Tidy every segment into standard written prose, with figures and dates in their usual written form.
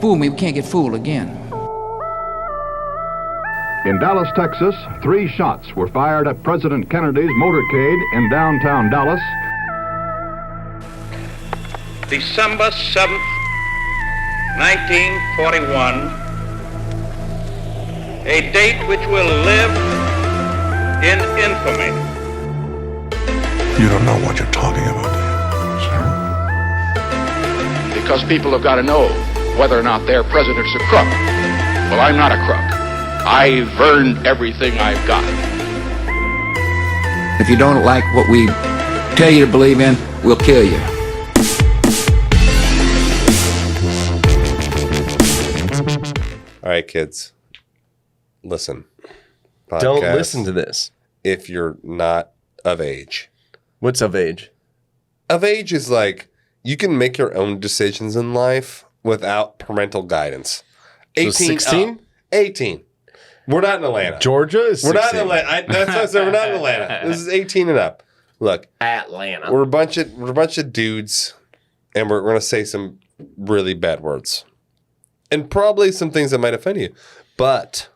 Fool me, we can't get fooled again. In Dallas, Texas, 3 shots were fired at President Kennedy's motorcade in downtown Dallas. December 7th, 1941, a date which will live in infamy. You don't know what you're talking about, do you? Because people have got to know whether or not their president's a crook. Well, I'm not a crook. I've earned everything I've got. If you don't like what we tell you to believe in, we'll kill you. All right, kids. Listen. Podcast, Don't listen to this. if you're not of age. What's of age? Of age is like you can make your own decisions in life without parental guidance. 18, 16? 18. We're not in Atlanta. Georgia is 16. We're not in Atlanta. That's what I said. We're not in Atlanta. This is 18 and up. Look, Atlanta. we're a bunch of dudes, and we're gonna say some really bad words, and probably some things that might offend you. But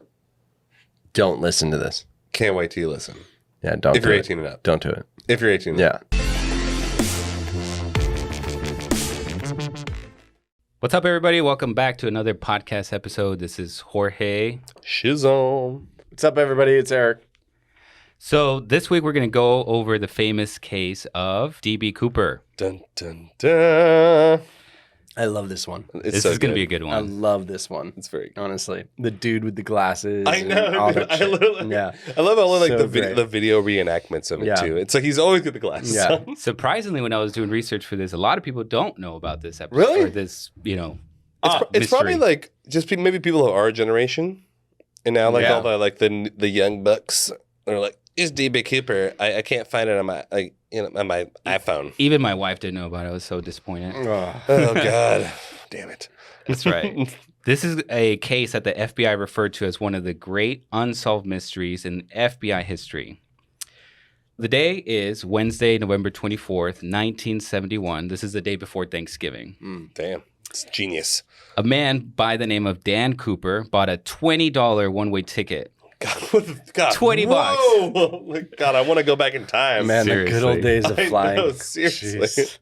Don't listen to this. can't wait till you listen. Yeah, don't. If do you're it. 18 and up. Don't do it. If you're 18 and up. Yeah. What's up, everybody? Welcome back to another podcast episode. This is Jorge. Shizom. What's up, everybody? It's Eric. So this week we're going to go over the famous case of D.B. Cooper. Dun, dun, dun. I love this one. It's This so is going to be a good. good I one. love this one. It's very good. Honestly, the dude with the glasses. I and all know. that I shit. literally, Yeah. I love all of, like So the great. video reenactments of it Yeah. too. It's like he's always got the glasses Yeah. on. Surprisingly, when I was doing research for this, a lot of people don't know about this episode. Really? Or this, It's probably mystery. like just maybe people of our generation, and now like Yeah. all the young bucks are like, "It's DB Cooper. I can't find it on my on my iPhone." Even my wife didn't know about it. I was so disappointed. Oh God, damn it! That's right. This is a case that the FBI referred to as one of the great unsolved mysteries in FBI history. The day is Wednesday, November 24th, 1971. This is the day before Thanksgiving. Damn, it's genius. A man by the name of Dan Cooper bought a $20 one-way ticket. God, 20 bucks. Whoa, like, God, I want to go back in time. Man, the good old Seriously. days of I flying. know, seriously. Jeez.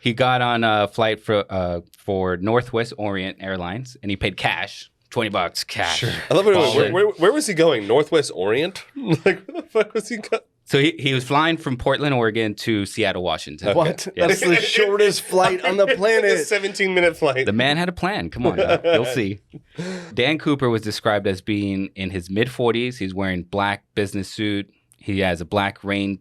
He got on a flight for Northwest Orient Airlines, and he paid cash, $20 cash. Sure. I love it. Ballin'. Where was he going? Northwest Orient? Like, where the fuck was he going? So he was flying from Portland, Oregon to Seattle, Washington. What? Yeah. That's the shortest flight on the It's a planet. 17-minute flight. The man had a plan. Come on, you'll see. Dan Cooper was described as being in his mid-40s. He's wearing black business suit. He has a black rain,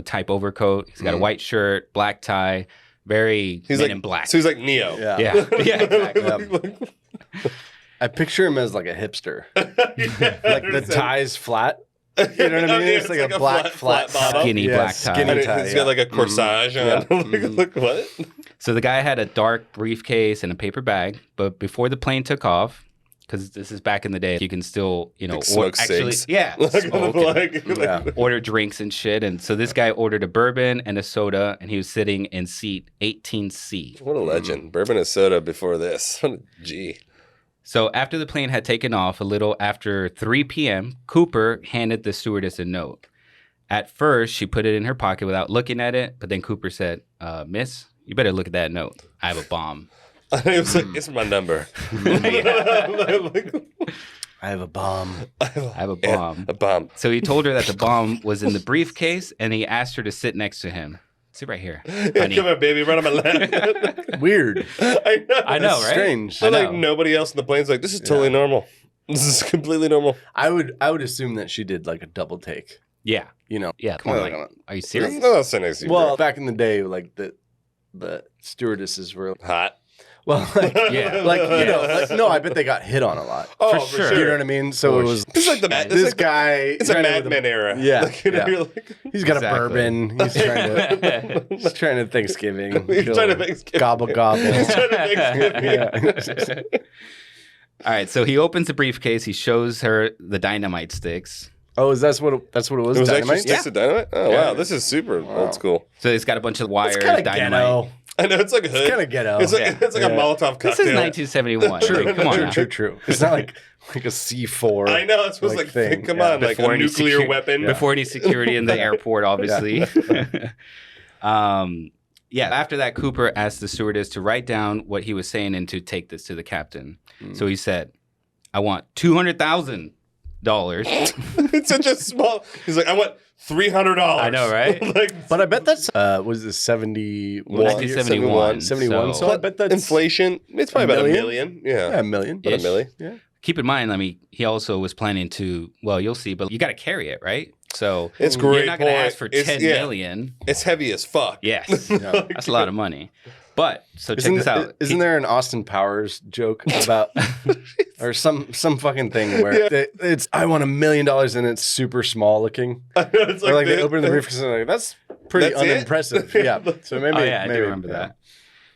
type overcoat. He's got a white shirt, black tie, very He's men like in black. So he's like Neo. Yeah. yeah, yeah, exactly. Yeah. I picture him as like a hipster. Yeah, Like the tie's flat. You know what I mean? Yeah, It's like a black flat bottom. Skinny Yeah, black tie. skinny And tie, he's yeah. got like a corsage on. Like, what? So the guy had a dark briefcase and a paper bag. But before the plane took off, because this is back in the day, you can still, Like smoke cigs. yeah, Like, smoke and Yeah. order drinks and shit. And so this guy ordered a bourbon and a soda, and he was sitting in seat 18C. What a legend. Bourbon and soda before this. What a G. So after the plane had taken off, a little after 3 p.m., Cooper handed the stewardess a note. At first, she put it in her pocket without looking at it, but then Cooper said, "Miss, you better look at that note. I have a bomb." It was like, it's my number. I have a bomb. I have a bomb. A bomb. So he told her that the bomb was in the briefcase, and he asked her to sit next to him. Sit right here, Yeah, honey. come on, baby. Run on my lap. Weird. I know. I know, right? Strange. But I like know. nobody else in the plane's like, this is totally normal. This is completely normal. I would assume that she did like a double take. Yeah, Yeah. come on. Well, Like, are you serious? No, I'll sit next to you. Well, Well, back in the day, like the stewardesses were hot. well, like, Yeah. like no, I bet they got hit on a lot. Oh, For sure. You know what I mean? So it was It's like the this guy. It's a trying to- Mad Men era. Yeah, Like, you know, yeah. you're like, He's got Exactly. a bourbon. He's trying to Thanksgiving. He's trying to Thanksgiving. Gobble gobble. He's trying to Thanksgiving. All right, so he opens the briefcase. He shows her the dynamite sticks. Oh, that's what it was? It was actually Dynamite? sticks of dynamite? Oh, wow. This is super old school. So it's got a bunch of wire It's kind of dynamite. ghetto. I know it's like a hood. It's kind of ghetto. It's like Yeah. it's like a Molotov cocktail. This is 1971. Like, come on. now. True. It's not like a C4. I know it's supposed like like thing. come Yeah. on, like a Before any nuclear weapon. Before any security in the airport, obviously. After that, Cooper asked the stewardess to write down what he was saying and to take this to the captain. So he said, I want $200,000. It's such a small. He's like, I want $300. I know, right? Like, But I bet that's was it 71? 1971. 71. So I bet that's inflation. It's probably about $1 million. Yeah, Yeah, $1 million. about $1 million. Yeah. Keep in mind, I mean, he also was planning to, well, you'll see, but you got to carry it, right? So It's you're great not going to point. ask for It's- $10 yeah. million. It's heavy as fuck. Yes. That's a lot of money. But, so check this out. Isn't there an Austin Powers joke about, or some fucking thing where it's I want $1 million and it's super small looking, It's or like they this. open the briefcase and they're like that's pretty That's it? unimpressive. Yeah. So maybe. Oh, yeah, I do maybe, remember that.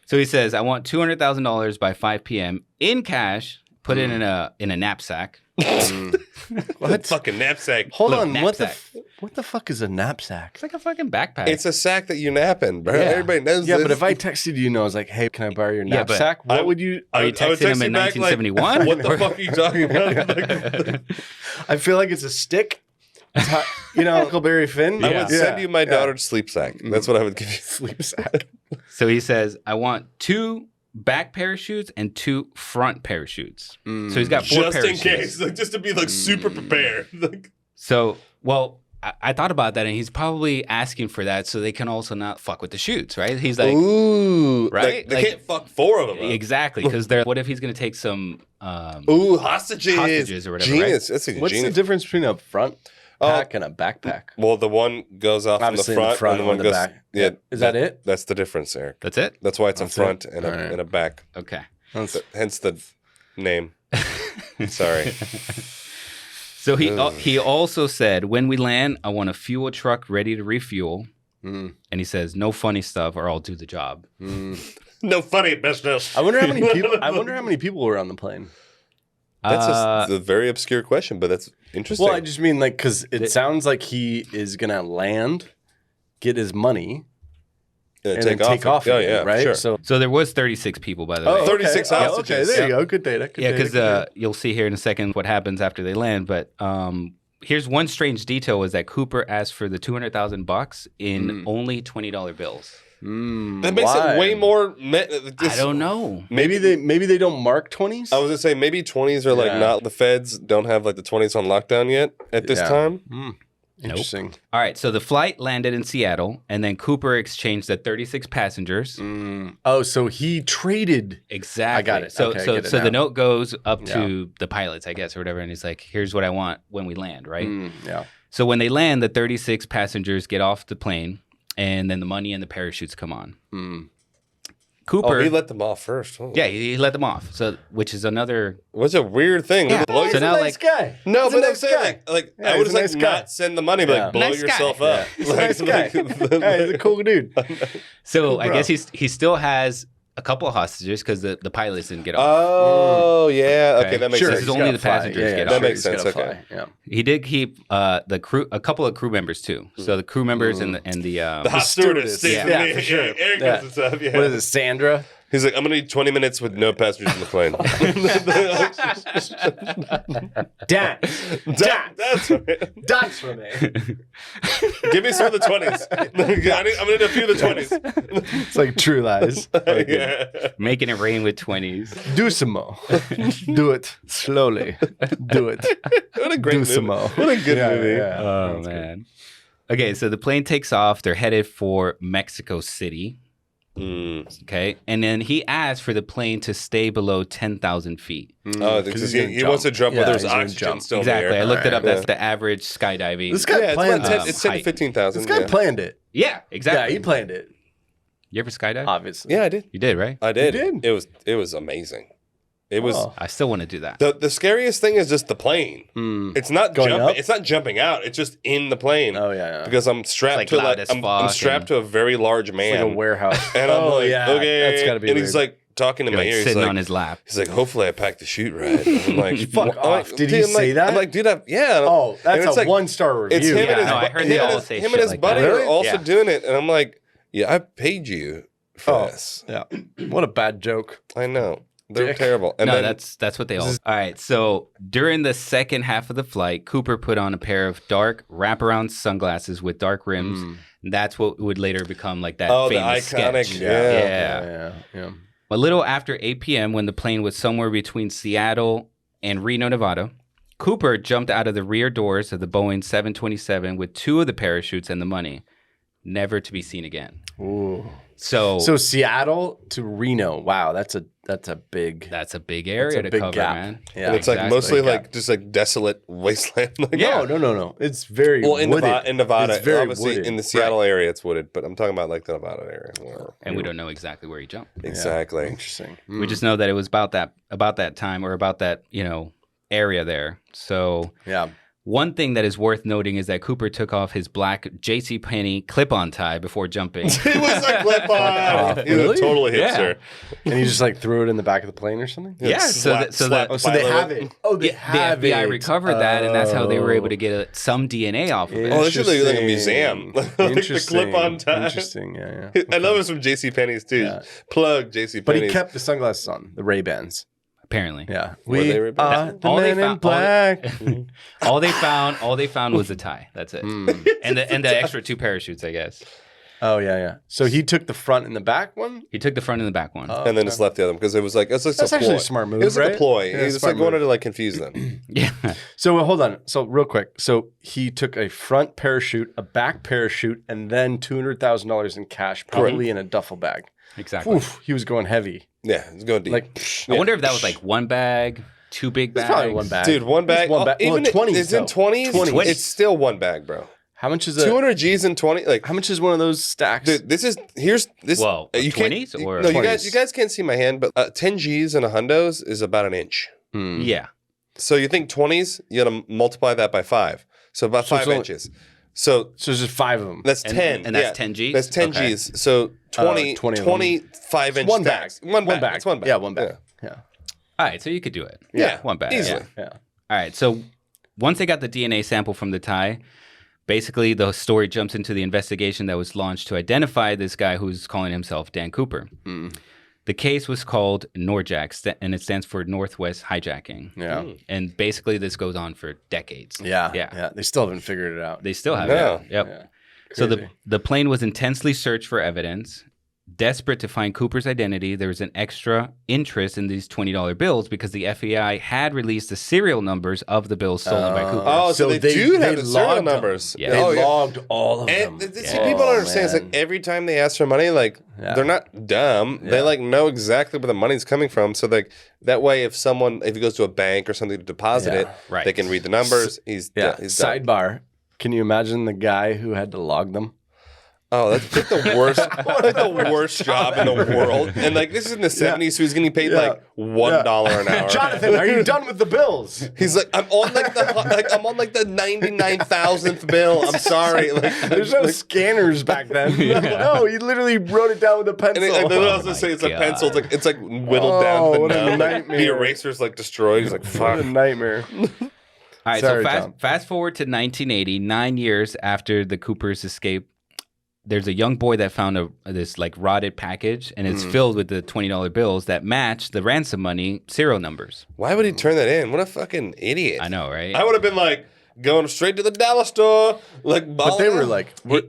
So he says, I want $200,000 by 5 p.m. in cash, put it in a knapsack. What fucking knapsack? Hold Little on. knapsack. What the fuck is a knapsack? It's like a fucking backpack. It's a sack that you nap in, bro. Yeah. Everybody knows Yeah, this. but if I texted you and I was like, "Hey, can I borrow your Yeah, but knapsack?" What would you? Are you I would texting him text in you back, like, 1971? what the fuck are you talking about? I feel like it's a stick. Huckleberry Finn. I would send you my daughter's sleep sack. That's what I would give you. sleep sack. So he says, I want 2 back parachutes and 2 front parachutes. So he's got 4 Just parachutes. in case, like just to be like super prepared. Like, So, well, I thought about that, and he's probably asking for that so they can also not fuck with the chutes, right? He's like, ooh, right? They Like- can't fuck 4 of them. Up. exactly, because they're. What if he's going to take some? Ooh, hostages. Hostages or whatever, Genius. That's a What's genius. the difference between a front pack and a backpack? Well, the one goes off Obviously in the front, and the one or the goes. back. Yeah, Is that it? That's the difference, Eric. That's it. That's why it's a That's front it? and a All right. and a back. Okay. Hence the name. Sorry. So he also said, when we land, I want a fuel truck ready to refuel. Mm. And he says, no funny stuff, or I'll do the job. No funny business. I wonder how many people. I wonder how many people were on the plane. That's a very obscure question, but that's interesting. Well, I just mean like because it sounds like he is gonna land, get his money, and then take off. Oh, again, yeah, right. sure. So there was 36 people, by the way. okay. 36 Oh, hostages. okay, there you Yeah. go. Good data. Good Yeah, data, because good data. you'll see here in a second what happens after they land. But here's one strange detail: is that Cooper asked for the $200,000 in only $20 bills. That makes Why? it way more. I don't know. Maybe they don't mark 20s. I was gonna say maybe 20s are like Yeah. not the feds don't have like the 20s on lockdown yet at this Yeah. time. Interesting. All right, so the flight landed in Seattle, and then Cooper exchanged the 36 passengers. Oh, so he traded. Exactly. I got it. So, Okay, I so, get it so the now. note goes up to the pilots, I guess, or whatever, and he's like, "Here's what I want when we land." Right. Yeah. So when they land, the 36 passengers get off the plane, and then the money and the parachutes come on. Cooper, Oh, he let them off first. Oh. yeah, he let them off. So, which is another. What's a weird thing? Yeah. Blow So your- now, like, guy. no, He's but a I'm nice saying guy. like Yeah, I would he's just a like nice guy. not send the money, but Yeah. like blow Nice guy. yourself Yeah. up. He's a nice guy. Yeah, he's a cool dude. So I bro. guess he still has a couple of hostages because the pilots didn't get off. Oh yeah, okay, that makes Sure, sense. this is only the passengers get That off. makes sense, okay. Yeah. He did keep the crew, a couple of crew members too. So the crew members and the The hot stewardess. stewardess. Yeah, Yeah, for sure. Eric Yeah. knows what's up. Yeah. What is it, Sandra? He's like, I'm gonna need 20 minutes with no passengers in the plane. That's right. Dance for me. Give me some of the 20s. I'm gonna need a few of the 20s. It's like True Lies. Yeah. making it rain with 20s. Do some more. Do it slowly. Do it. What a great Do movie. some more. What a good movie. Yeah. Oh man. Okay, so the plane takes off. They're headed for Mexico City. Okay, and then he asked for the plane to stay below 10,000 feet. Oh, Because because he's he gonna wants to jump where Yeah, there's he's gonna oxygen jump. still Exactly. there. I looked it up. Yeah. That's the average skydiving. This guy Yeah, planned it's this. 10 to height. 15,000. This guy yeah. planned it. Yeah, exactly. Yeah, he planned it. You ever skydive? Obviously. Yeah, I did. You did, right? I did. You did? It was amazing. It was Oh. I still want to do that. the scariest thing is just the plane. It's not Going jumping. up? It's not jumping out. It's just in the plane. Oh, yeah. Because I'm strapped Like to loud like as I'm fuck strapped and- to a very large It's man. like a warehouse. And I'm like, yeah. okay. That's gotta be And weird. he's like talking to You're my like ear. He's sitting like, on his lap. He's like, hopefully I packed the chute right. I'm like, Fuck I'm off. like, Did dude, he I'm say like, that? I'm like, dude, yeah. Oh, And that's it's a like- 1-star review. It's him Yeah, and his, no, I heard him they and all his, say him shit and his like buddy that. are also Yeah. doing it. And I'm like, yeah, I paid you for this. Yeah. What a bad joke. I know. They're Dick. terrible. And no, then, that's what they all. All right. So during the second half of the flight, Cooper put on a pair of dark wraparound sunglasses with dark rims. That's what would later become like that the famous iconic. sketch. Yeah. A little after 8 p.m., when the plane was somewhere between Seattle and Reno, Nevada, Cooper jumped out of the rear doors of the Boeing 727 with 2 of the parachutes and the money, never to be seen again. Ooh. So Seattle to Reno. Wow, that's a big. that's a big area That's a to big cover, gap. man. Yeah. And it's like Exactly. mostly Yeah. like just like desolate wasteland. Like, No. It's very Well, in wooded. Nevada, It's very obviously wooded. in the Seattle area, it's wooded, but I'm talking about like the Nevada area. And we don't know exactly where he jumped. Exactly. Interesting. We just know that it was about that time or about that, area there. So Yeah. one thing that is worth noting is that Cooper took off his black JCPenney clip-on tie before jumping. It was a clip on. He was Really? a total hipster. And you just like threw it in the back of the plane or something? Yeah, so slap Oh, so they Philo. have it. Oh, they the have it. FBI recovered that, and that's how they were able to get some DNA off of it. Oh, this should look like a museum. Like the Interesting. clip-on tie. Interesting. Yeah. I love it from JCPenney's too. Yeah. Plug JCPenney's. But he kept the sunglasses on, the Ray-Bans. Apparently, Yeah. Were they Ray-Bans? are the All they men in found- black. all they found was the tie. That's it, and the extra 2 parachutes, I guess. Oh, yeah. So he took the front and the back one? He took the front and the back one. and then just left the other one because it was like it's That's a actually ploy. a smart move, It was like right? a ploy. Yeah, He was smart like wanted move. to like confuse them. Yeah, So hold on. So real quick. So he took a front parachute, a back parachute, and then $200,000 in cash, probably in a duffel bag. exactly. Oof, he was going heavy. Yeah, it's going deep. Like, I wonder if that was like one bag, 2 big it's bags. probably one bag. dude, one bag. It's one bag. Even Well, 20s, it's in though. 20s. 20s. It's still one bag, bro. How much is a 200 G's in 20. Like, How much is one of those stacks? dude, here's this. Well, you can't- 20s or no? 20s? You guys can't see my hand, but 10 G's in a hundos is about an inch. Yeah, So you think 20s? You got to multiply that by 5. So about So it's 5 only- inches. So So there's just 5 of them. that's And- 10. and that's yeah. 10 Gs? That's 10 Okay. G's. So 20, 20 of them. 25 inch One bag. stacks. One bag. It's one bag. Yeah, one bag. Yeah. all right. So you could do it. Yeah. one bag Easily. yeah. Yeah. All right. So once they got the DNA sample from the tie, basically the story jumps into the investigation that was launched to identify this guy who's calling himself Dan Cooper. The case was called NORJAC, and it stands for Northwest Hijacking. Yeah. And basically this goes on for decades. Yeah. They still haven't figured it out. They still have No. it. Yep. Yeah. So Crazy. the plane was intensely searched for evidence. Desperate to find Cooper's identity, there was an extra interest in these $20 bills because the FBI had released the serial numbers of the bills stolen by Cooper. Oh, so they do have the serial logged them. numbers. Yeah. They Oh, yeah. logged all of them. And see, people don't understand. It's like every time they ask for money, like Yeah. they're not dumb. They like know exactly where the money's coming from. So like that way, if he goes to a bank or something to deposit Yeah. it, Right. they can read the numbers. He's done. Sidebar. Can you imagine the guy who had to log them? Oh, that's like the worst, like the worst job in the world. And like this is in the 70s, so he's getting paid like $1 an hour. Jonathan, are you done with the bills? He's like, I'm on like the 99,000th bill. I'm sorry. Like, There's no scanners back then. No, he literally wrote it down with a pencil. and they also my say it's a God. pencil. It's like whittled down to what the a nub. nightmare. The eraser's like destroyed. He's like, What fuck. a nightmare. All right, Sorry, so Tom. fast forward to 1980, 9 years after the Coopers escape. There's a young boy that found this like rotted package, and it's filled with the $20 bills that match the ransom money serial numbers. Why would he turn that in? What a fucking idiot. I know, right? I would have been like going straight to the dollar store, like But they balling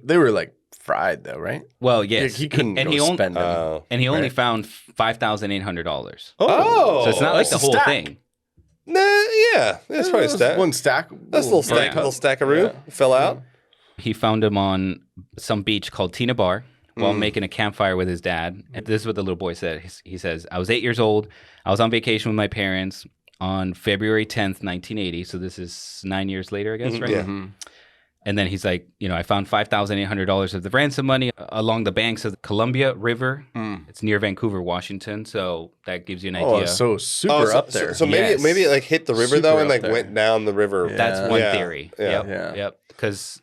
were like fried though, right? Well, yes, He couldn't and go he only spend them. and he only found $5,800. Oh, So it's not like that's the a whole stack. thing. Nah, yeah, that's probably a stack. One stack. That's a little stack, Yeah. little stackaroo. Fell out. He found him on some beach called Tina Bar while making a campfire with his dad. And this is what the little boy said. He says, I was 8 years old. I was on vacation with my parents on February 10th, 1980. So this is 9 years later, I guess, right? Yeah. And then he's like, I found $5,800 of the ransom money along the banks of the Columbia River. It's near Vancouver, Washington. So that gives you an idea. Oh, so super so, up there. So maybe Yes. maybe it like hit the river Super though up and like there. went down the river. That's one Yeah. theory. Yeah. Yep. Because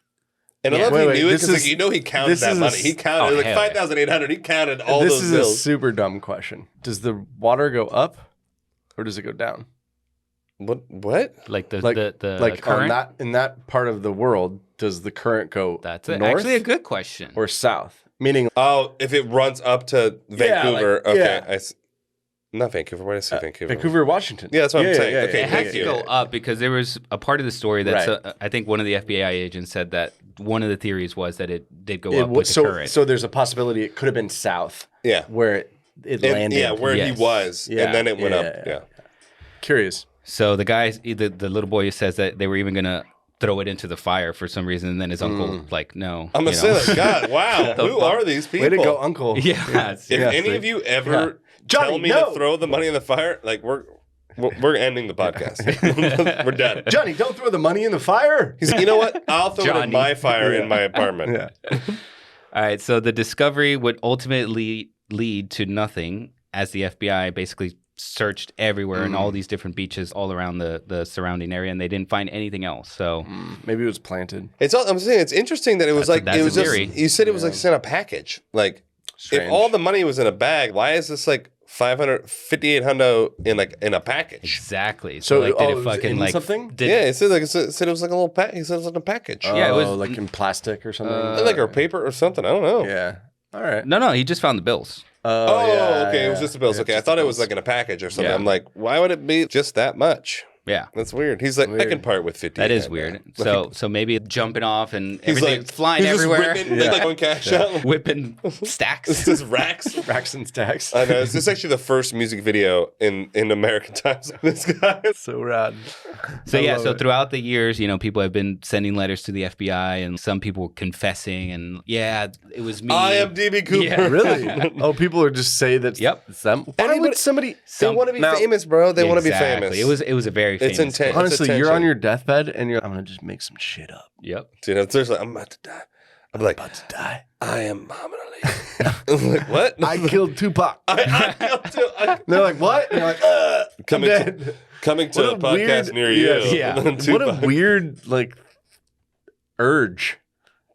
And I Yeah. love Wait, he knew it this because is- he counted this that is a money. s- He counted Oh, like hell yeah. 5,800. He counted all this those is bills. a super dumb question. Does the water go up or does it go down? What? like the Like on current. that in that part of the world, does the current go That's it. north Actually a good question. or south? Meaning, Oh, if it runs up to Vancouver. like- okay. yeah. Not Vancouver. Why did I say Vancouver? Vancouver, Washington. Yeah, that's what I'm saying. Okay, It has to go up because there was a part of the story that I think one of the FBI agents said that one of the theories was that it did go up with the current. So there's a possibility it could have been south. Yeah. Where it landed. Yeah, where Yes. he was. Yeah, And then it went yeah, up. yeah. Yeah. Curious. So the guy, the little boy says that they were even going to throw it into the fire for some reason. And then his uncle, like, no. I'm going to say that. God, wow. Who are these people? Way to go, Uncle. Yeah. If any of you ever Johnny, tell me no. to throw the money in the fire, like we're ending the podcast. We're done. Johnny, don't throw the money in the fire. He's like, you know what? I'll throw it in Johnny. my fire in my apartment. Yeah. All right. So the discovery would ultimately lead to nothing as the FBI basically searched everywhere in all these different beaches all around the surrounding area, and they didn't find anything else. So Maybe it was planted. I'm saying it's interesting that it was That's it was a just theory. you said it was like sent a package. Like Strange. if all the money was in a bag, why is this like 558 hundo in a package? exactly. So, like, did it it was fucking in like something? Did, Yeah, it said it was like a little pack. He said it was like a package. Yeah, it was- like in plastic or something. like or paper or something. I don't know. Yeah. All right. No, he just found the bills. Oh, yeah, okay. It was yeah. just the bills. Yeah, Okay, I just thought the it was bills. like in a package or something. Yeah. I'm like, why would it be just that much? Yeah. That's weird. He's like, I can part with 50. That is man. weird. Like, So maybe jumping off and he's everything's like flying he's just everywhere. ripping, like going cash out. Whipping stacks. This is racks. Racks and stacks. I know. This is actually the first music video in American times. This guy. So rad. So I yeah, love so it. throughout the years, people have been sending letters to the FBI, and some people were confessing, and yeah, it was me. I am DB Cooper. Yeah. Really? Oh, people are just say that. Yep. It's them. Why would somebody? They want to be Now- famous, bro. They want to be Exactly. famous. It was a very famous. It's intense. case. Honestly, you're attention. on your deathbed and I'm gonna just make some shit up. Yep. Dude, seriously, I'm about to die. I'm like, About to die. I am Muhammad Ali. I'm like, what? I killed Tupac. I killed too. They're like, what? And you're like, Coming I'm to, dead. coming to a What a podcast weird- near you. Yeah. And What a Tupac. weird urge.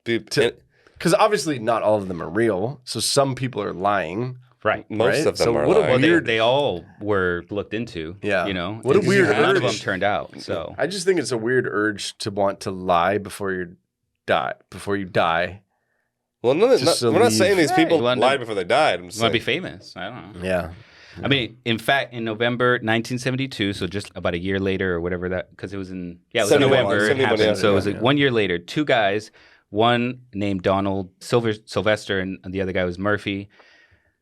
Dude, Because obviously not all of them are real. So some people are lying. Right. most right? of them So are what a lying. Well, weird- they all were looked into. Yeah. What a and weird none of urge. them turned out. So I just think it's a weird urge to want to lie before you die. Well, Just to we're not leave. saying these Yeah, people you want lied to- before they died. I'm just you want to be saying. famous? I don't know. Yeah. I mean, in fact, in November 1972, so just about a year later or whatever that, because it was in 71, November it 71, happened. yeah, So it was yeah. 1 year later. Two guys, one named Donald Sylvester, and the other guy was Murphy,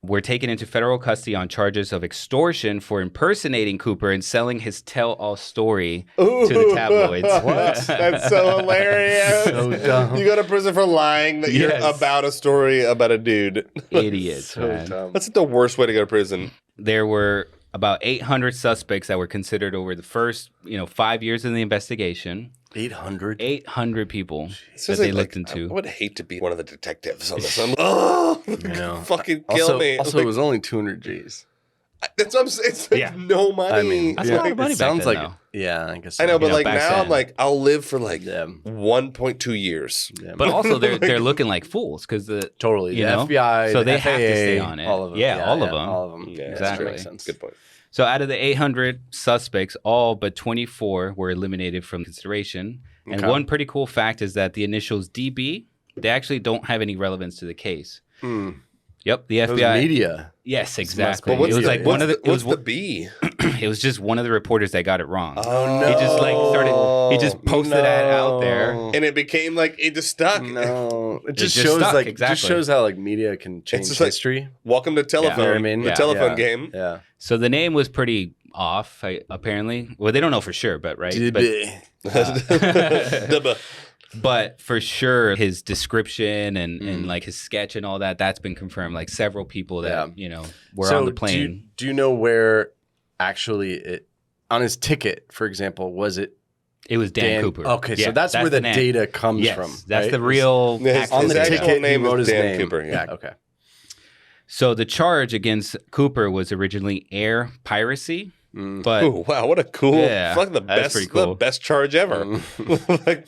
were taken into federal custody on charges of extortion for impersonating Cooper and selling his tell-all story to the tabloids. What? That's so hilarious. So dumb. You go to prison for lying that Yes. you're about a story about a dude. Idiots, So man. dumb. That's like the worst way to go to prison. There were about 800 suspects that were considered over the first, 5 years in the investigation. 800. 800 people It's that just they like, looked into. I would hate to be one of the detectives on this. I'm like, oh, know. fucking kill me. Also, Like, it was only 200 G's. that's what I'm saying. It's like Yeah. no money. I mean, That's a lot of money it back sounds then, like, though. yeah, I guess. I know, so. but know, like back now then. I'm like, I'll live for like Yeah. 1.2 years. Yeah. But also, they're looking like fools because the totally. you The know? FBI, so the they have to stay FAA, on it. All of them. Yeah, all of them. All of them. Yeah, Exactly. Makes sense. Good point. So out of the 800 suspects, all but 24 were eliminated from consideration. And Okay. one pretty cool fact is that the initials DB, they actually don't have any relevance to the case. Yep, the It was FBI. media. Yes, exactly. But what's it was the, like what's one of the. the, It was what's the B? it was just one of the reporters that got it wrong. Oh no! He just like started. He just posted that out there. and it became like it just stuck. No, it just just shows stuck, like exactly. just shows how like media can change just like- history. Welcome to telephone. You know what I mean? The Yeah. telephone Yeah. game. Yeah. So the name was pretty off, apparently. Well, they don't know for sure, but right. Dubba. But for sure, his description and like his sketch and all that, that's been confirmed. Like several people that, were on the plane. Do you know where actually it on his ticket, for example, was it It was Dan Cooper. Okay, Yeah, so that's where the name. data comes Yes, from. that's right? the real. Yeah, his- on his the actual ticket. name he wrote is his Dan name. Cooper, yeah. Okay. So the charge against Cooper was originally air piracy. But Ooh, wow, what a cool, fuck the that's best, pretty cool. the best charge ever. Like,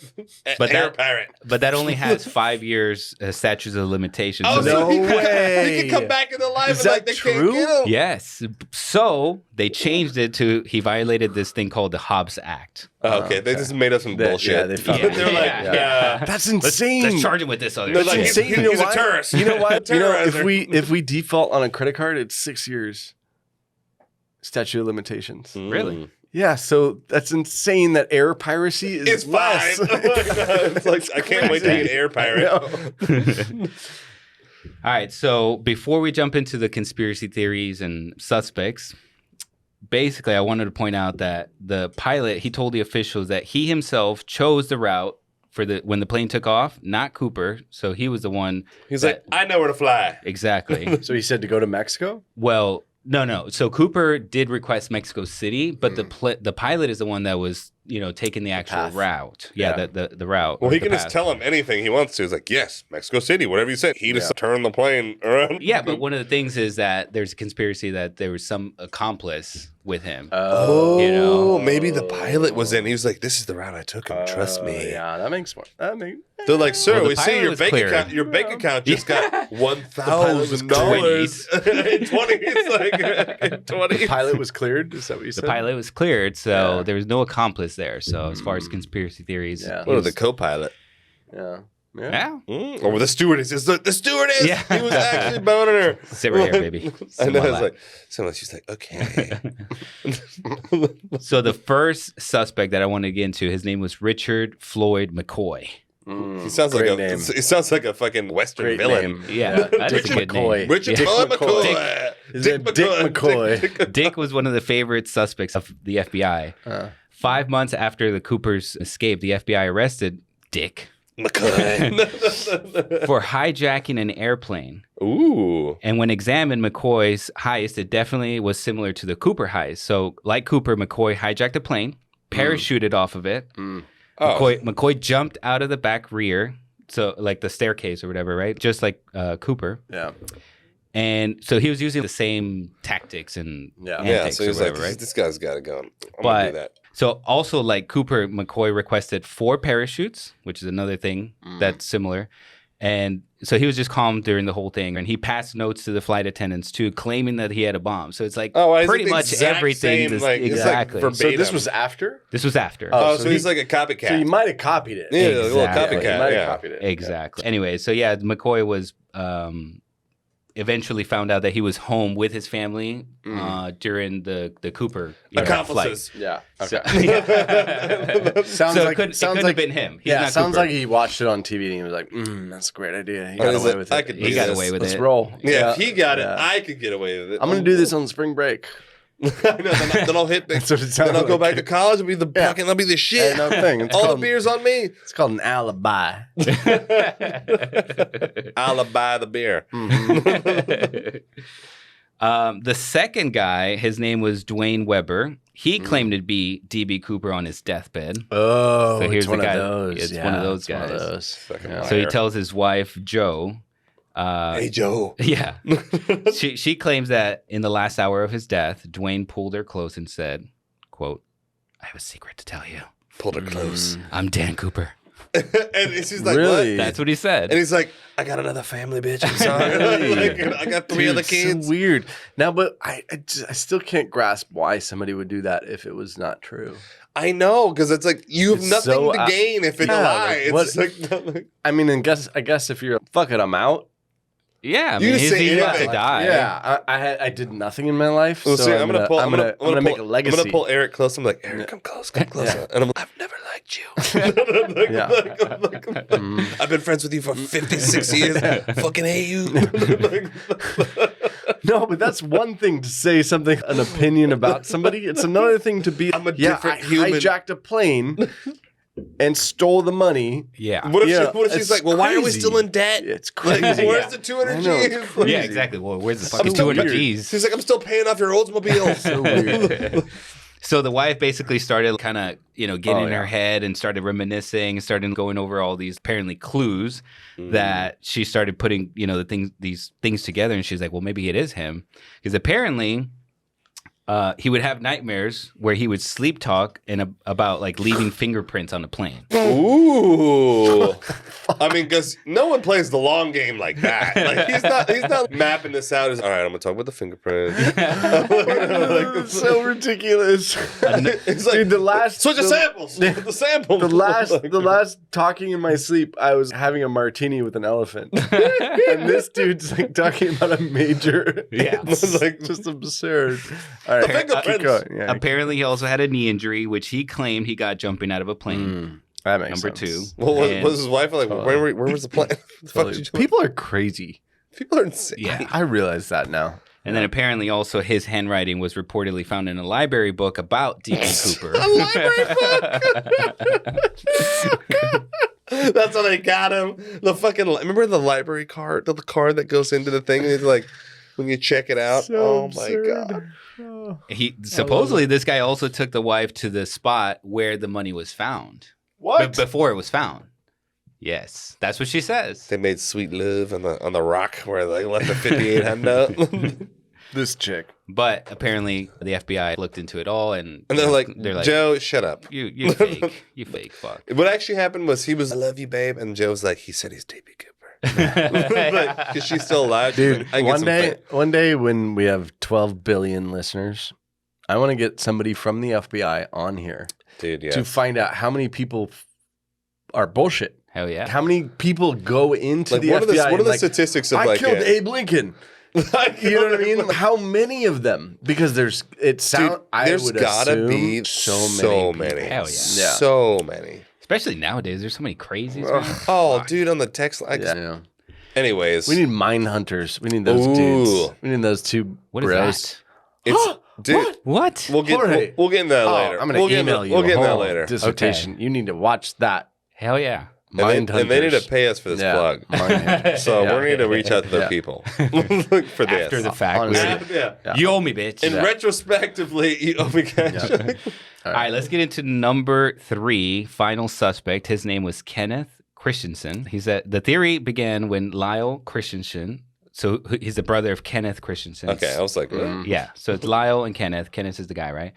But air that- pirate. But that only has 5 years statutes of limitations. Oh, So so No he way. can come back into life Is and like that they true? can't get him. yes. So they changed it to he violated this thing called the Hobbs Act. Oh, okay, they just made up some bullshit. Yeah, they found They're like, Yeah. That's Let's insane. charge him with this other They're shit. like, insane. he's, You know he's a why? terrorist. You know what? You know, Terrorizer. if we default on a credit card, it's 6 years. Statute of limitations. Really? Yeah, so that's insane that air piracy is It's less. 5. It's like, I can't wait to be an air pirate. All right. So before we jump into the conspiracy theories and suspects, basically, I wanted to point out that the pilot, he told the officials that he himself chose the route for when the plane took off, not Cooper. So he was the one. He's like, I know where to fly. Exactly. So he said to go to Mexico? Well, no. So Cooper did request Mexico City, but the pilot is the one that was, taking the actual path. route. Yeah, the route. Well, or he the can just path. tell him anything he wants to. He's like, yes, Mexico City, whatever you said. He just turned the plane around. Yeah, but one of the things is that there's a conspiracy that there was some accomplice with him. Oh, maybe the pilot was in. He was like, this is the route I took, and trust me. Yeah, that makes more. They're like, sir, Well, the we see pilot your was bank cleared. account. Your bank account just got $1,000 cleared. in 20. It's like 20. Pilot was cleared? Is that what you said? The pilot was cleared, so there was no accomplice there. So as far as conspiracy theories, Yeah. he What was- the co-pilot? Yeah. yeah, Or the stewardess. It's the stewardess. Yeah. He was actually boning her. sit right here, baby. I Sit know. on my It's lap. like, so she's like, okay. So the first suspect that I want to get into, his name was Richard Floyd McCoy. He sounds like Great a. name. He sounds like a fucking Western Great villain. name. Yeah, that is a Richard good name. McCoy. Richard Dick Floyd McCoy. McCoy. His name Dick McCoy. Dick was one of the favorite suspects of the FBI. 5 months after the Coopers escaped, the FBI arrested Dick McCoy. for hijacking an airplane. Ooh. And when examined McCoy's heist, it definitely was similar to the Cooper heist. So, like Cooper, McCoy hijacked a plane, parachuted off of it. Oh. McCoy jumped out of the back rear, so like the staircase or whatever, right? Just like Cooper. Yeah. And so he was using the same tactics and Yeah, antics so or he's like, whatever, right? this guy's got to go. I'm going to But do that. so also like Cooper, McCoy requested 4 parachutes, which is another thing that's similar. And so he was just calm during the whole thing. And he passed notes to the flight attendants too, claiming that he had a bomb. So it's like pretty the much exact everything. same, like, it's like Exactly. verbatim. So this was after? This was after. Oh, so so he's he- like a copycat. So you might have copied it. Yeah, a little Exactly. copycat. You might have Yeah. copied it. Exactly. Anyway, so yeah, McCoy was eventually found out that he was home with his family during the Cooper Accomplices. Yeah. flight. Okay. So, Sounds it like couldn't sounds have like been him. He's yeah, not sounds Cooper. like he watched it on TV and he was like, "That's a great idea." He And got he's away like, with I it. could He do got this. away with Let's it. roll. Yeah, if he got it, Yeah. I could get away with it. I'm gonna do this on spring break. I know, then I'll hit. That's what it Then sounds I'll go like. back to college and be the Yeah. fucking. I'll be the shit. Ain't no thing. It's All the called- beers on me. It's called an alibi. I'll buy the beer. The second guy, his name was Dwayne Weber. He claimed to be DB Cooper on his deathbed. Oh, So here's it's one the guy- of those. it's yeah, one of those it's one of guys. those. Fucking Yeah. liar. So he tells his wife, Joe. Hey Joe. Yeah. she claims that in the last hour of his death, Dwayne pulled her close and said, quote, "I have a secret to tell you. Pulled her close. I'm Dan Cooper." And she's like, Really? what? That's what he said. And he's like, I got another family, bitch. I'm sorry. Like, I got 3 other Dude, kids. So weird. Now, but I still can't grasp why somebody would do that if it was not true. I know, because it's like you have It's nothing so to gain if it's a yeah, lie. like, It's just like, I mean, I guess if you're fuck it, I'm out. Yeah, I You mean, just he's say about to anything. die. Yeah, I did nothing in my life, well, so see, I'm gonna make a legacy. I'm gonna pull Eric close. I'm like, Eric, come close, come closer. And I'm like, I've never liked you. Yeah. I've been friends with you for 56 years. Fucking hate you. No, but that's one thing to say something, an opinion about somebody. It's another thing to be. I'm a I different human. hijacked a plane and stole the money. Yeah. What if, Yeah, what if she's it's like, well, why are we crazy. still in debt? It's Like, crazy. where's the 200 I know, it's G's? crazy. Yeah, exactly. Well, where's the fucking so 200 weird. G's? She's like, I'm still paying off your Oldsmobile. So weird. So the wife basically started kind of, getting in yeah. her head and started reminiscing, started going over all these apparently clues that she started putting, these things together. And she's like, well, maybe it is him. Because apparently He would have nightmares where he would sleep talk about like leaving fingerprints on the plane. Ooh. I mean, because no one plays the long game like that. Like he's not mapping this out as all right, I'm gonna talk about the fingerprint. It's so ridiculous. It's like Dude, the last switch the samples. The samples. The last talking in my sleep, I was having a martini with an elephant. And this dude's like talking about a major. Yeah. It's like just absurd. All right, The fingerprints. keep going. Yeah. Apparently, he also had a knee injury, which he claimed he got jumping out of a plane. That makes Number sense. 2. Well, And- was his wife like, where was the plan? The fuck did you do? People are crazy. People are insane. Yeah. I realize that now. And then apparently also his handwriting was reportedly found in a library book about D.B. Cooper. A library book. That's how they got him. The fucking remember the library card, the card that goes into the thing. And it's like when you check it out. So my absurd. god. He supposedly this guy also took the wife to the spot where the money was found. What? Before it was found. Yes, that's what she says. They made sweet love on the rock where they left a 58 handout. This chick. But apparently the FBI looked into it all, and And they're like, Joe, shut up. you fake, you fake fuck. What actually happened was he was, I love you, babe. And Joe's like, he said he's D.B. Cooper. Because she's still alive. She's Dude, like, I get some one day when we have 12 billion listeners, I want to get somebody from the FBI on here Dude, yeah. to find out how many people are bullshit. Hell yeah. How many people go into Like, the what FBI? are the and statistics of I like killed Abe Lincoln. You know what I mean? How many of them? Because there's There's gotta be so many. Hell yeah. So many. Especially nowadays, there's so many crazies. Man. Oh, dude, on the text line. Yeah. Anyways. We need mind hunters. We need those Ooh. dudes. We need those two What is bros. that? It's, dude, What? we'll get Jorge. we'll get into that Oh, later. I'm going to email you. We'll get a into that whole later. Dissertation. You need to watch that. Hell yeah. Mind And they need to hunters. pay us for this Yeah. plug. Mind hunters. So Yeah. we need to reach out to the Yeah. people for this. After the fact. Honestly. Yeah. You owe me, bitch. And retrospectively, you owe me cash. All right, let's get into number 3, final suspect. His name was Kenneth Christensen. The theory began when Lyle Christensen, so he's the brother of Kenneth Christensen. Okay, I was like, Yeah, so it's Lyle and Kenneth. Kenneth is the guy, right?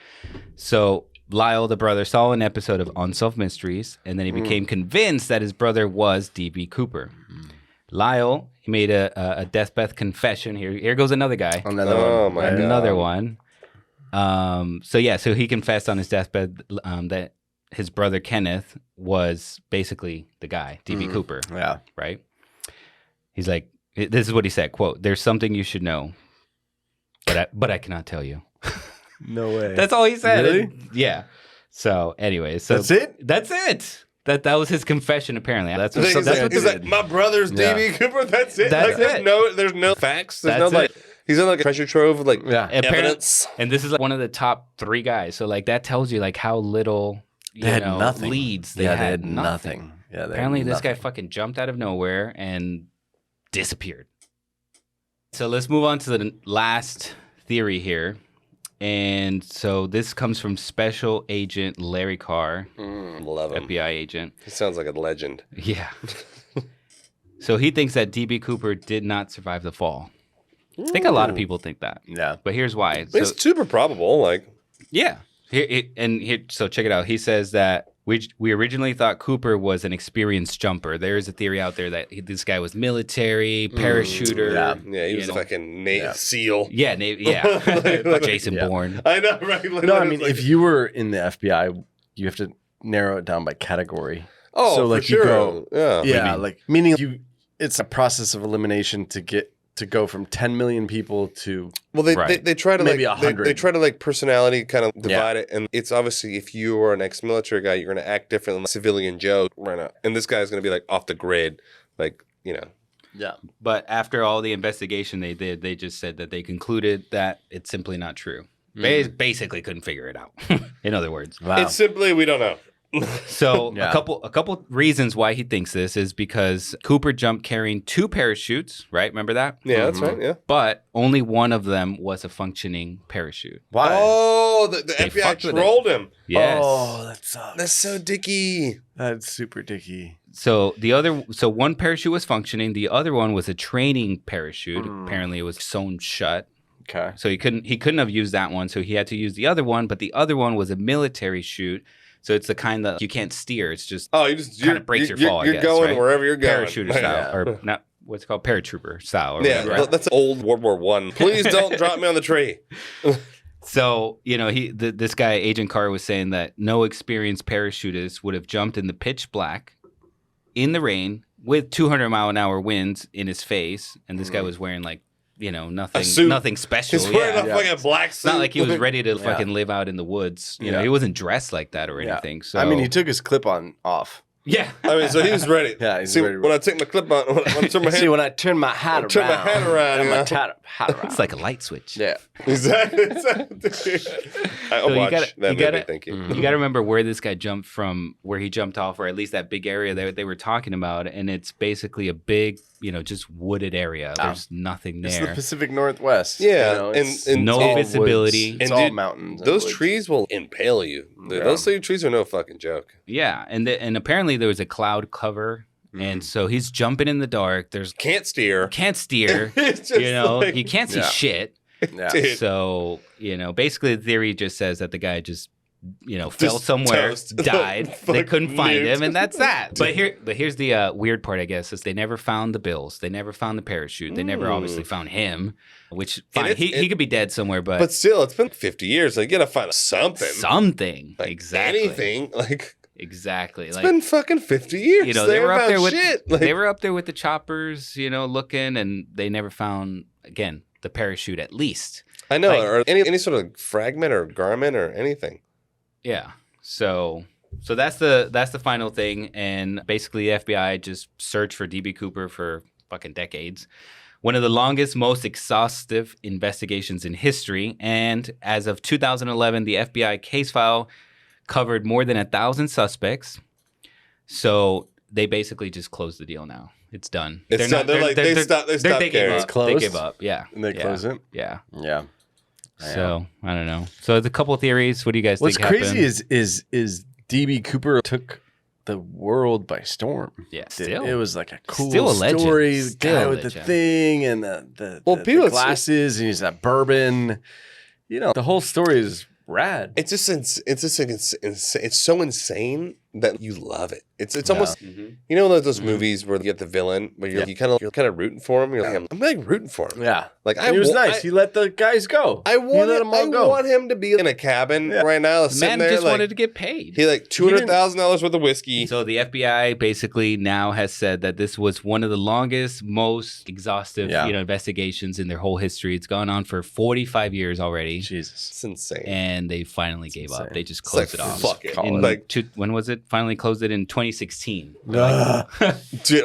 So Lyle, the brother, saw an episode of Unsolved Mysteries, and then he became convinced that his brother was D.B. Cooper. Lyle, he made a deathbed confession. Here goes another guy. Another Oh, one. my God. Another one. So he confessed on his deathbed that his brother Kenneth was basically the guy, D.B. Cooper, Yeah. right? He's like, this is what he said, quote, "There's something you should know, but I cannot tell you." No way. That's all he said. Really? Yeah. So anyways, That's it? That's it. That was his confession, apparently. That's what, He's like, my brother's Yeah. D.B. Cooper. That's it. That's like, it. There's no facts. There's That's no like. it. He's in like a treasure trove of like Yeah. evidence. And this is like one of the top 3 guys. So like that tells you like how little They had nothing. leads They had nothing. Yeah. They Apparently, had this guy nothing. fucking jumped out of nowhere and disappeared. So let's move on to the last theory here. And so this comes from Special Agent Larry Carr, Love him. FBI agent. He sounds like a legend. Yeah. So he thinks that D.B. Cooper did not survive the fall. I think a lot of people think that. Yeah. But here's why. It's super probable. Like, Yeah. So check it out. He says that we originally thought Cooper was an experienced jumper. There is a theory out there that this guy was military, parachuter. yeah, he was a fucking SEAL. Yeah, Jason Bourne. I know, right? Like, No, I it's mean, like- if you were in the FBI, you have to narrow it down by category. oh, so, for like, you sure. go- yeah, Yeah, like meaning it's a process of elimination to go from 10 million people to Well, they Right. they try to Maybe like 100. they try to like personality kind of divide it, and it's obviously if you are an ex-military guy, you're going to act different than civilian Joe right now, and this guy's going to be like off the grid, like yeah. But after all the investigation they did, they just said that they concluded that it's simply not true. They basically couldn't figure it out. In other words. Wow. It's simply we don't know. So Yeah. a couple reasons why he thinks this is because Cooper jumped carrying 2 parachutes, right? Remember that? Yeah, that's right. Yeah. But only one of them was a functioning parachute. Why? Oh, the They FBI fucked with it. trolled him. Yes. Oh, that sucks. That's so dicky. That's super dicky. So one parachute was functioning. The other one was a training parachute. Apparently, it was sewn shut. Okay. So he couldn't have used that one, so he had to use the other one, but the other one was a military chute. So it's the kind that you can't steer. It's just Oh, you just kind of breaks your fall, I You're guess, going right? wherever you're going. Parachuter style, or not what's it called, paratrooper style. Or Yeah, whatever. that's old World War One. Please don't drop me on the tree. So, this guy, Agent Carr, was saying that no experienced parachutist would have jumped in the pitch black, in the rain, with 200-mile-an-hour winds in his face. And this guy was wearing, like, nothing special. He's wearing yeah. a fucking black It's suit. not like he was ready to fucking live out in the woods. You know, he wasn't dressed like that or anything. So I mean, he took his clip-on off. yeah. I mean, so he was ready. Yeah, he's See, ready. when I take my clip on, when I turn my See, hand, when I turn my hat around. turn my hat around, and you my know? hat around. It's like a light switch. Yeah. exactly. I'll So watch that movie. gotta, Thank you. You got to remember where this guy jumped from, where he jumped off, or at least that big area that they were talking about. And it's basically a big, just wooded area. There's nothing It's the there. Pacific Northwest. Yeah, You know, and- it's and no all visibility. woods. It's And all dude, mountains. and Those woods. trees will impale you. Dude, Yeah. Those trees are no fucking joke. Yeah. And apparently there was a cloud cover. And so he's jumping in the dark. There's Can't steer. can't steer. It's just like- You can't see Yeah. shit. Yeah. Dude. So, basically the theory just says that the guy just fell somewhere, toast. died. They Fuck couldn't find nuked. him, and that's that. But here's the weird part, I guess, is they never found the bills. They never found the parachute. They never obviously found him, which fine. He could be dead somewhere, But still, it's been 50 years. Like, you gotta find something. something. Like, Exactly. anything. Like, Exactly. it's been fucking 50 years. they were up haven't there found with shit. Like, they were up there with the choppers, looking, and they never found again the parachute at least. I know, like- or any sort of fragment or garment or anything. Yeah. So that's the final thing, and basically the FBI just searched for DB Cooper for fucking decades. One of the longest, most exhaustive investigations in history, and as of 2011, the FBI case file covered more than 1,000 suspects. So they basically just closed the deal now. It's done. It's done. They stopped They caring. gave It's up. They closed? gave up. Yeah. And they close it? Yeah. Yeah. So I don't know. So there's a couple of theories. What do you guys What's think crazy happened? is DB Cooper took the world by storm. Yeah, still. It was like a cool Still a legend. story. The Still guy a with the legend. thing and the people- glasses, and he's that bourbon. The whole story is rad. It's just it's so insane that you love it. It's almost those movies where you get the villain where you're kind of rooting for him. You're like, I'm like rooting for him. Yeah. Like And he was nice. He let the guys go. I He let them all go. want him to be in a cabin right now, sitting Man there just like wanted to get paid. he like $200,000 worth of whiskey. So the FBI basically now has said that this was one of the longest, most exhaustive, investigations in their whole history. It's gone on for 45 years already, Jesus. It's insane. and they finally gave up. insane. They just It's closed like, it off. fuck it. In Like, when was it? Finally closed it in 2016. dude,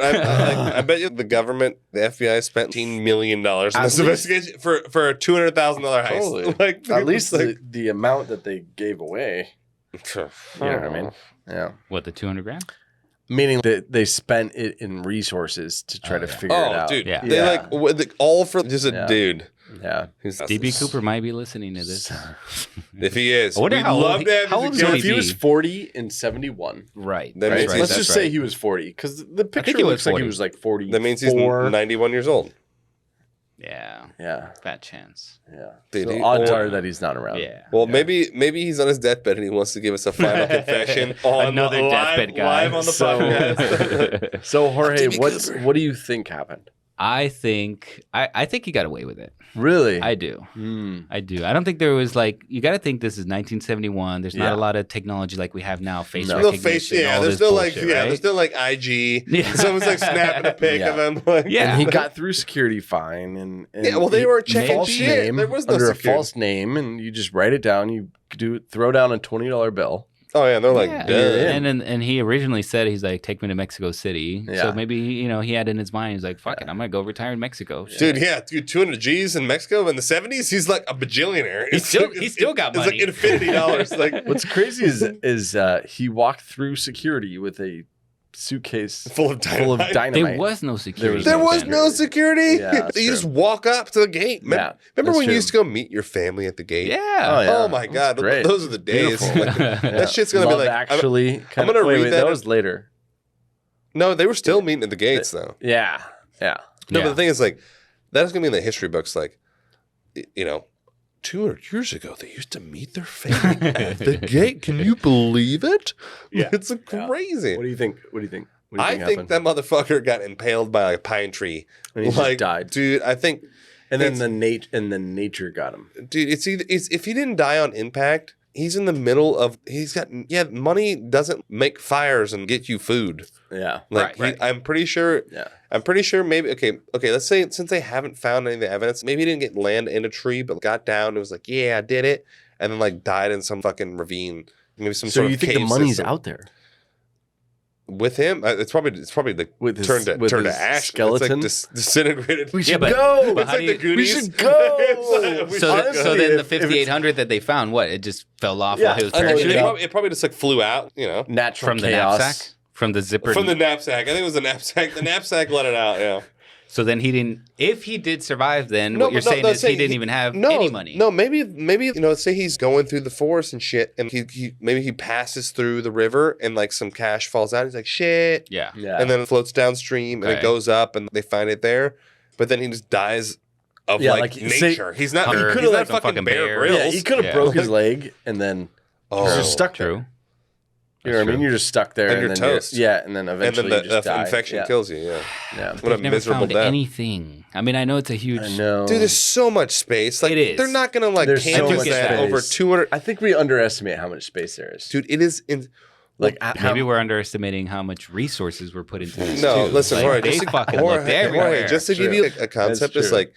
I bet you the government, the FBI, spent $18 million on this investigation for a $200,000 heist. Totally. Like, At least like, the amount that they gave away. You know what I mean? Yeah. What, the 200 grand? Meaning that they spent it in resources to try to figure it Oh, out. dude, Yeah. they all for just a dude. Yeah. Who's DB Cooper might be listening to this. If he is, I wonder we'd how old love he- to have how his old is So Would if he he was be? 40 in 71, Right. That That's means right. let's That's just right. say he was 40, because the picture he was looks like 40. he was like 40. That means he's 91 years old. Yeah. Yeah, Fat chance. yeah. Dude, So he- odds or- are that he's not around. Yeah. Well, maybe he's on his deathbed and he wants to give us a final confession on Another live, deathbed guy. live on the So- podcast. So Jorge, DB Cooper. what do you think happened? I think he got away with it. Really? I do. Hmm. I do. I don't think there was you got to think this is 1971. There's not Yeah. a lot of technology like we have now. Face No. No recognition. face, yeah. all There's this still bullshit, right? there's still like IG. Yeah. Someone's like snapping a pic Yeah. of him. Like, Yeah. And he got through security fine, and Yeah, well, they were checking false shit. name, There was no under security. a false name, and you just write it down. You throw down a $20 bill. Oh yeah, they're like, Yeah. "Duh." And he originally said he's like, take me to Mexico City. Yeah. So maybe he had in his mind, he's like, fuck it, I'm gonna go retire in Mexico. Dude, 200 G's in Mexico in the 70s. He's like a bajillionaire. He's still got It's money. like infinity dollars. Like What's crazy is he walked through security with a suitcase full of dynamite. dynamite. There was no security. There back was then. no security. Yeah, that's You just true. walk up to the gate. Yeah, Remember that's when you true. used to go meet your family at the gate? Yeah. Oh, yeah. Oh my God, great. those are the days. Beautiful. Like, Yeah. that shit's gonna Love be like Actually. I'm gonna read that That in- was later. No, they were still meeting at the gates though. Yeah, yeah. No, Yeah. but the thing is, like, that's gonna be in the history books. Like, 200 years ago, they used to meet their family at the gate. Can you believe it? Yeah. It's crazy. What do you think? What do you think? What do you I think happened? that motherfucker got impaled by like a pine tree. And he just died. Dude, I think... And then nature got him. Dude, if he didn't die on impact, he's in the middle of... money doesn't make fires and get you food. Yeah. Like, Right. I'm pretty sure... Yeah. I'm pretty sure maybe... Okay, let's say since they haven't found any of the evidence, maybe he didn't get land in a tree, but got down and was like, yeah, I did it. And then like died in some fucking ravine. Maybe some So sort you of think the cave money's system. out there? With him? It's probably the With his- turned with to his ash. skeleton? It's like disintegrated. We should but- go. but It's how like do the you- Goonies. We should go. It's like, we So, should so go. then the if it's- 5800 that they found, what? It just fell off Yeah, while he was I know, parachuting It probably just like flew out, Natural from the chaos. knapsack? From the zipper? From the knapsack. I think it was the knapsack. The knapsack let it out, yeah. So then he didn't... If he did survive, then what you're saying is he didn't even have any money. No, maybe say he's going through the forest and shit, and he passes through the river and like some cash falls out. He's like, shit. Yeah. Yeah. And then it floats downstream and it Okay. goes up and they find it there. But then he just dies of nature. He's not Or he's he's not like some fucking fucking Bear bear. Grylls. Yeah, he could have Yeah. broke his leg and then he's just stuck there. True. You know what I mean? You're just stuck there. And you're then toast. and then And eventually then you just the die. infection Yeah. kills you, yeah. Yeah. What a They've never miserable found death. anything. I mean, I know it's a huge... I know. Dude, there's so much space. Like It is. they're not gonna like There's so canvas much that space. over 200. I think we underestimate how much space there is. Dude, it is in. Like Maybe we're underestimating how much resources were put into this. No, too. listen, Like, Jorge, they just to- fucking Jorge, looked everywhere. Jorge, just to give you a concept, That's it's true. like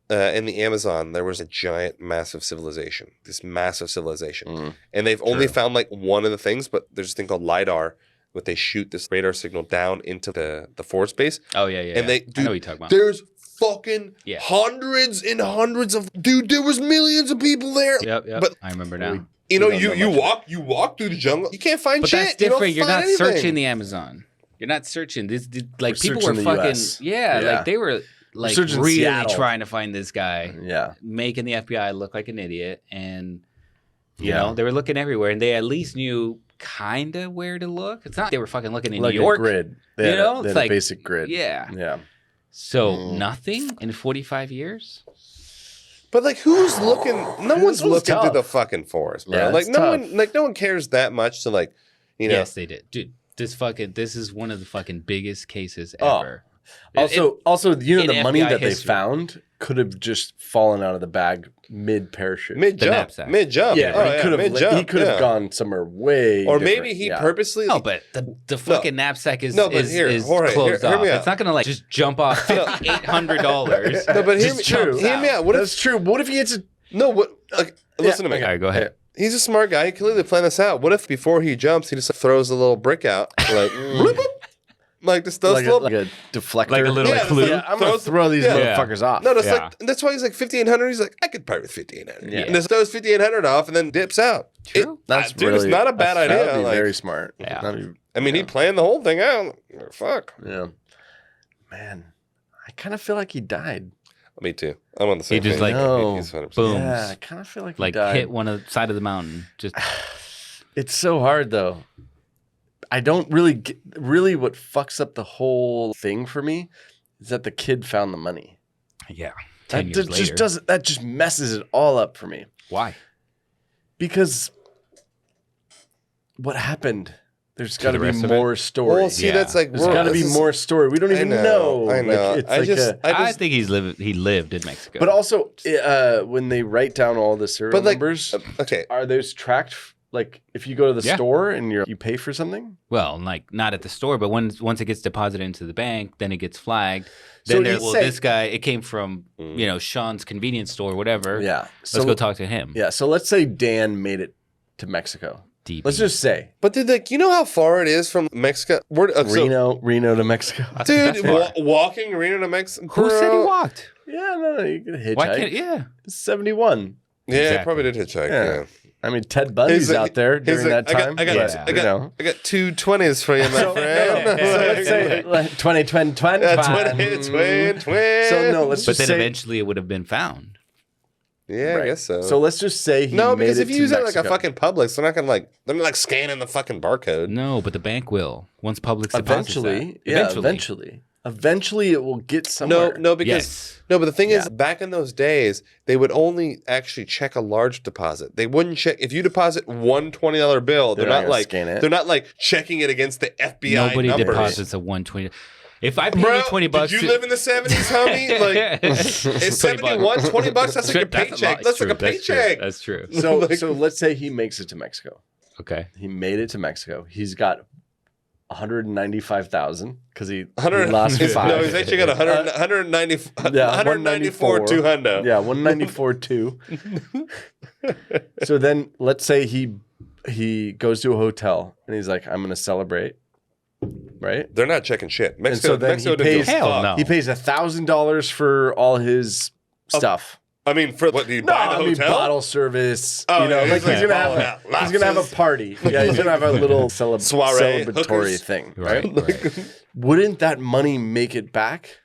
in the Amazon, there was a giant, massive civilization. This massive civilization, and they've only found like one of the things, but there's this thing called lidar. But they shoot this radar signal down into the forest base. Oh, yeah. And they, I dude, know what you're talking about. there's fucking Yeah. hundreds and hundreds of, dude, there was millions of people there. Yep. But I remember now. you know, We don't you know you walk through the jungle, you can't find But shit. that's different. You're don't not find anything. searching the Amazon. You're not searching. This like We're people searching were the fucking US. yeah, Yeah. like they were like searching really Seattle. trying to find this guy, Yeah. making the FBI look like an idiot, and you Yeah. know they were looking everywhere, and they at least knew kind of where to look. It's not they were fucking looking in Like New York. a grid. They You had know, they it's had like- a basic grid. Yeah. Yeah. So nothing in 45 years. But like, who's looking? No one's one's looking through tough. the fucking forest, bro. Yeah, like it's tough. no one cares that much to like, you know. Yes, they did, dude. This is one of the fucking biggest cases Oh. ever. Also, you know, in the money FBI that history. they found could have just fallen out of the bag mid parachute. Mid jump, knapsack. mid jump. Yeah, Oh, he could have. mid-jump, He could have yeah. gone somewhere way. Or different. maybe he Yeah. purposely. No, but the fucking knapsack is No, but is, here, is Jorge, closed hear off. me out. It's not gonna like just jump off $800. No, but hear Just me, jumps hear me out. What That's true. What if he hits a? No, what? Like, listen to me. All right, go ahead. He's a smart guy. He clearly planned this out. What if before he jumps, he just throws a little brick out, like, bloop, boop, like just those Like little. a deflector, Like a little Yeah, clue. yeah, I'm gonna throws- throw these yeah. motherfuckers off. No, that's Yeah. like that's why he's like 5,800. He's like, I could part with 5,800. Yeah. And just throws 5,800 off and then dips out. True. That's dude, really it's not a bad idea. That'd be like- very smart. Yeah. That'd be- I mean, he planned the whole thing out. Fuck. yeah. Man, I kind of feel like he died. Me too. I'm on the same. He just, page. like, No. He's 100%. Boom. Yeah, I kind of feel like he Like died. hit one of the side of the mountain. Just It's so hard though. I don't really get, really what fucks up the whole thing for me is that the kid found the money. yeah. That 10 years just later. doesn't that just messes it all up for me. Why? Because what happened? There's got to the be rest of it? more story. Well, see, Yeah. that's like There's got to be more story. We don't even know. I know. Like, it's I like just, I think he lived in Mexico. but also, when they write down all the serial But, like, numbers, okay. are those tracked? Like, if you go to the Yeah. store and you pay for something, well, like not at the store, but once it gets deposited into the bank, then it gets flagged. So Then you well, say- this guy, it came from Sean's convenience store, or whatever. yeah. Let's go talk to him. Yeah. So let's say Dan made it to Mexico. DB. Let's just say But dude, like, you know how far it is from Mexico? Reno to Mexico. Dude, walking Reno to Mexico. Who said he walked? Yeah, no, you can hitchhike. Why can't? Yeah. It's 71. Yeah, he Exactly. probably did hitchhike. Yeah. Yeah. I mean, Ted Bundy's like- out there he's during like, that time. I got, Yeah. I got 2 20s for you, my friend. So let's say like 20. 20. So no, let's But just then say. eventually it would have been found. Yeah, I guess so. So let's just say he no, made because it if you to use it like a Mexico. fucking Publix, they're not gonna they're not scanning the fucking barcode. No, but the bank will once Publix deposits Eventually, that. eventually. Eventually, it will get somewhere. No, because Yes. no, but the thing is, Yeah. back in those days, they would only actually check a large deposit. They wouldn't check if you deposit one $20 bill. They're not not gonna like scan it. they're not like checking it against the FBI Nobody numbers. deposits a 120. If I pay Bro, you $20, did you live in the 70s, homie? Like, it's 71, $20. That's like your paycheck. That's like a paycheck. That's true. So, so let's say he makes it to Mexico. Okay. He made it to Mexico. He's got 195,000 because he 100 lost five. No, he's actually got 190, Yeah, 194 2 hundo. Yeah, 194 2. So then let's say he goes to a hotel and he's like, I'm going to celebrate. Right? They're not checking shit. And so then Mexico he didn't pays, give a Hell fuck. no. he pays $1,000 for all his stuff. I mean, for what, do you buy the I mean, hotel? bottle service. Oh, you know, yeah, like he's gonna have a party. Yeah, he's gonna have a little Soiree, celebratory hookers. thing. Right. Right? right. Wouldn't that money make it back?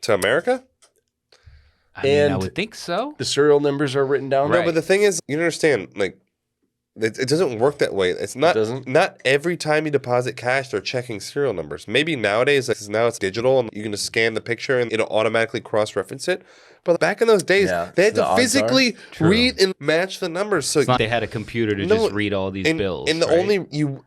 To America? I mean, I And- would think so. The serial numbers are written down. Right. No, but the thing is, you don't understand, like, it doesn't work that way. It's not doesn't? not every time you deposit cash, they're checking serial numbers. Maybe nowadays, like, now it's digital and you can just scan the picture and it'll automatically cross-reference it. But back in those days, Yeah, they had the to odds physically True. read and match the numbers. So It's not they had a computer to No, just read all these bills. And the right? only you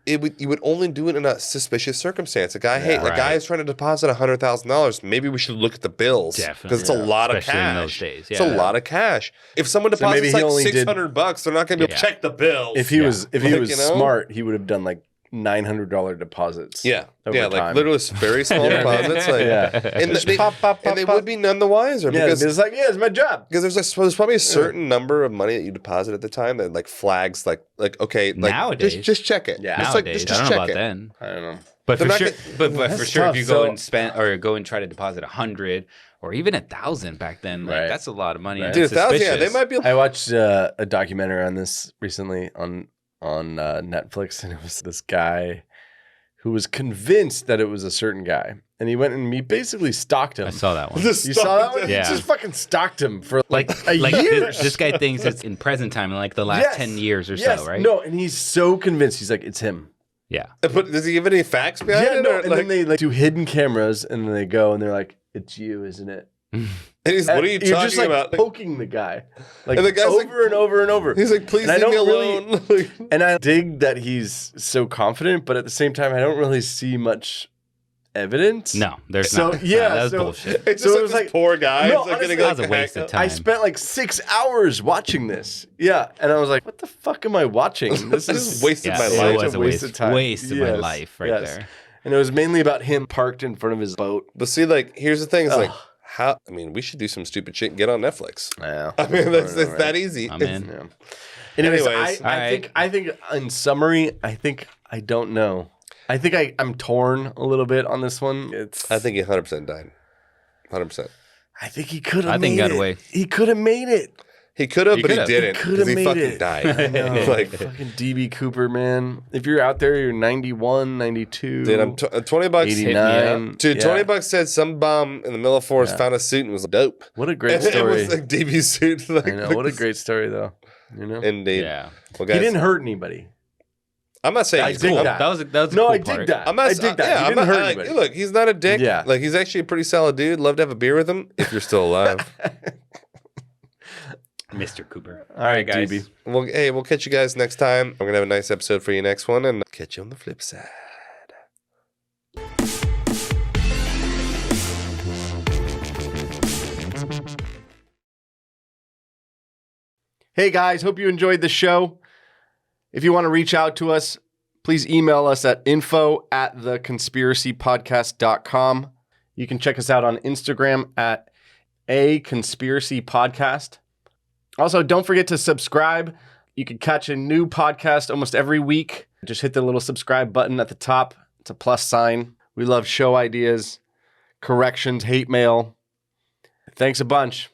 would only do it in a suspicious circumstance. A guy, hey, a Right. guy is trying to deposit $100,000. Maybe we should look at the bills because it's a Definitely. lot Especially of cash. in those days, It's a yeah. lot of cash. If someone So maybe deposits he like only did- $600, they're not going to be able to Yeah. check the bills. If he was Like, was you know? smart, he would have done like $900 deposits. yeah, over yeah, like time. literally very small deposits. Like, Yeah. and Just they, pop, pop, and they pop, would be none the wiser Yeah, because it's like, yeah, it's my job. there's probably a certain number of money that you deposit at the time that like flags like okay like Nowadays. just check it. Yeah. Just like Nowadays, just I don't check know about it. then. I don't know. But They're for not sure, gonna- but for That's sure, tough. if you go So- and spend or go and try to deposit 100 or even 1,000 back then, like Right. that's a lot of money. Right. and Dude, it's 1,000, yeah, they suspicious. might be. I watched a documentary on this recently on Netflix, and it was this guy who was convinced that it was a certain guy, and he went and he basically stalked him. I saw that one. You saw that one? Yeah. He just fucking stalked him for Like a year. this guy thinks it's in present time in like the last Yes. 10 years or Yes. so, right? No, and he's so convinced. He's like, it's him. Yeah. But does he give any facts behind Yeah, it? no, or, and like, then they like do hidden cameras, and then they go and they're like, "It's you, isn't it?" and he's, what are you You're talking just like about? poking the guy, like And the guy's like- over and over and over. He's like, please And I leave me don't really- alone. And I dig that he's so confident, but at the same time, I don't really see much evidence. No, there's So, not. yeah, No, that's so- bullshit. It's So just it like was this like- poor guy. No, It's like honestly, getting that was a waste of time. I spent like 6 hours watching this. Yeah, and I was like, "What the fuck am I watching? This I is just wasted Yeah, my it life. was such a a waste waste of time. waste of my Yes, life right yes. there. And it was mainly about him parked in front of his boat. But see, like, here's the thing: it's like, Ugh. how? I mean, we should do some stupid shit and get on Netflix. Yeah, I mean, it's right. that easy. I'm It's- in. Yeah. Anyways, Anyways, I think in summary, I don't know. I think I'm torn a little bit on this one. I think he 100% died. 100%. I think he could have I think made got it. away. He could have made it. He could have, He but he could've. didn't He could've because he made fucking it. died. I know. Like, Fucking DB Cooper, man. If you're out there, you're 91, 92. dude, I'm $20. 89. Dude, Yeah. $20 said some bum in the middle of forest found a suit and was dope. What a great And it story. was like DB suit. Like, I know. What a great story, though. You know? Indeed. Yeah. Well, He guys, didn't hurt anybody. I'm not saying I he's dig cool. that. That was a No, cool I part. dig that. I'm not, I dig that. Yeah, He I'm didn't not, hurt like, anybody. look, he's not a dick. Yeah. Like, he's actually a pretty solid dude. Love to have a beer with him if you're still alive. Mr. Cooper. All right, guys. DB. Well, hey, we'll catch you guys next time. We're going to have a nice episode for you next one, and catch you on the flip side. Hey guys, hope you enjoyed the show. If you want to reach out to us, please email us at info@theconspiracypodcast.com. You can check us out on Instagram at @conspiracypodcast. Also, don't forget to subscribe. You can catch a new podcast almost every week. Just hit the little subscribe button at the top. It's a plus sign. We love show ideas, corrections, hate mail. Thanks a bunch.